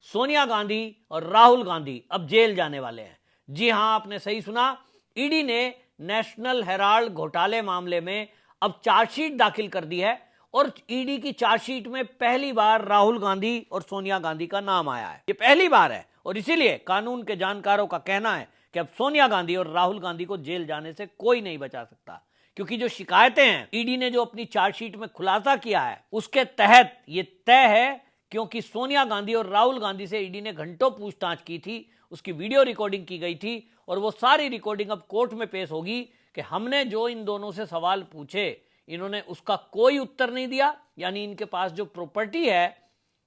सोनिया गांधी और राहुल गांधी अब जेल जाने वाले हैं। जी हां, आपने सही सुना। ईडी ने नेशनल हेराल्ड घोटाले मामले में अब चार्जशीट दाखिल कर दी है और ईडी की चार्जशीट में पहली बार राहुल गांधी और सोनिया गांधी का नाम आया है। ये पहली बार है और इसीलिए कानून के जानकारों का कहना है कि अब सोनिया गांधी और राहुल गांधी को जेल जाने से कोई नहीं बचा सकता, क्योंकि जो शिकायतें हैं ईडी ने जो अपनी चार्जशीट में खुलासा किया है उसके तहत यह तय है, क्योंकि सोनिया गांधी और राहुल गांधी से ईडी ने घंटों पूछताछ की थी, उसकी वीडियो रिकॉर्डिंग की गई थी और वो सारी रिकॉर्डिंग अब कोर्ट में पेश होगी कि हमने जो इन दोनों से सवाल पूछे इन्होंने उसका कोई उत्तर नहीं दिया। यानी इनके पास जो प्रॉपर्टी है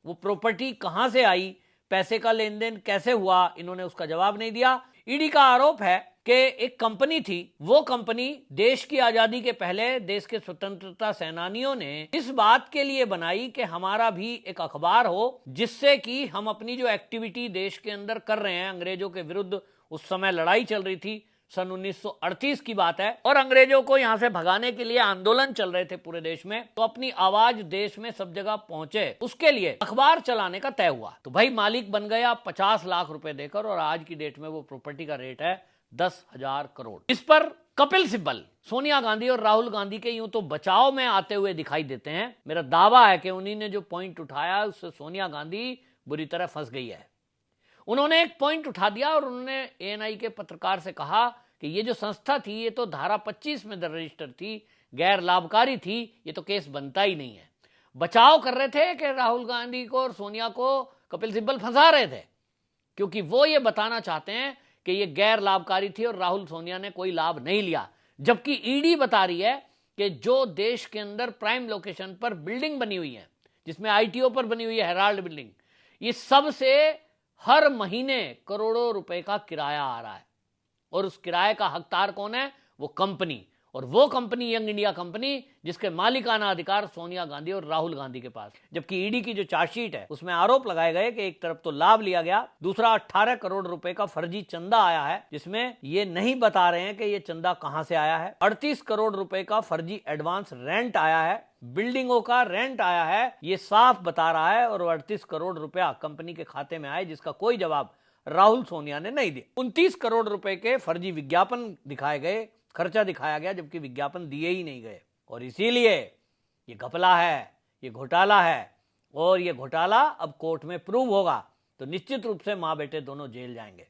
वो प्रॉपर्टी कहां से आई, पैसे का लेन देन कैसे हुआ, इन्होंने उसका जवाब नहीं दिया। ईडी का आरोप है कि एक कंपनी थी, वो कंपनी देश की आजादी के पहले देश के स्वतंत्रता सेनानियों ने इस बात के लिए बनाई कि हमारा भी एक अखबार हो, जिससे कि हम अपनी जो एक्टिविटी देश के अंदर कर रहे हैं, अंग्रेजों के विरुद्ध उस समय लड़ाई चल रही थी, सन 1938 की बात है और अंग्रेजों को यहां से भगाने के लिए आंदोलन चल रहे थे पूरे देश में, तो अपनी आवाज देश में सब जगह पहुंचे, उसके लिए अखबार चलाने का तय हुआ। तो भाई मालिक बन गया 50 लाख रुपए देकर और आज की डेट में वो प्रॉपर्टी का रेट है 10,000 करोड़। इस पर कपिल सिब्बल सोनिया गांधी और राहुल गांधी के यूं तो बचाव में आते हुए दिखाई देते हैं। मेरा दावा है कि उन्हीं ने जो पॉइंट उठाया उससे सोनिया गांधी बुरी तरह फंस गई है। उन्होंने एक पॉइंट उठा दिया और उन्होंने एएनआई के पत्रकार से कहा कि ये जो संस्था थी ये तो धारा 25 में रजिस्टर थी, गैर लाभकारी थी, ये तो केस बनता ही नहीं है। बचाव कर रहे थे कि राहुल गांधी को और सोनिया को कपिल सिब्बल फंसा रहे थे, क्योंकि वो ये बताना चाहते हैं कि ये गैर लाभकारी थी और राहुल सोनिया ने कोई लाभ नहीं लिया। जबकि ईडी बता रही है कि जो देश के अंदर प्राइम लोकेशन पर बिल्डिंग बनी हुई है, जिसमें आईटीओ पर बनी हुई है हेराल्ड बिल्डिंग, ये सबसे हर महीने करोड़ों रुपए का किराया आ रहा है और उस किराए का हकदार कौन है? वो कंपनी, और वो कंपनी यंग इंडिया कंपनी, जिसके मालिकाना अधिकार सोनिया गांधी और राहुल गांधी के पास। जबकि ईडी की जो चार्जशीट है उसमें आरोप लगाए गए कि एक तरफ तो लाभ लिया गया, दूसरा 18 करोड़ रुपए का फर्जी चंदा आया है, जिसमें ये नहीं बता रहे हैं कि ये चंदा कहां से आया है। 38 करोड़ रुपए का फर्जी एडवांस रेंट आया है, बिल्डिंगों का रेंट आया है, ये साफ बता रहा है, और 38 करोड़ रुपया कंपनी के खाते में आए जिसका कोई जवाब राहुल सोनिया ने नहीं दिया। 29 करोड़ रुपए के फर्जी विज्ञापन दिखाए गए, खर्चा दिखाया गया, जबकि विज्ञापन दिए ही नहीं गए। और इसीलिए ये घपला है, ये घोटाला है, और ये घोटाला अब कोर्ट में प्रूव होगा तो निश्चित रूप से मां बेटे दोनों जेल जाएंगे।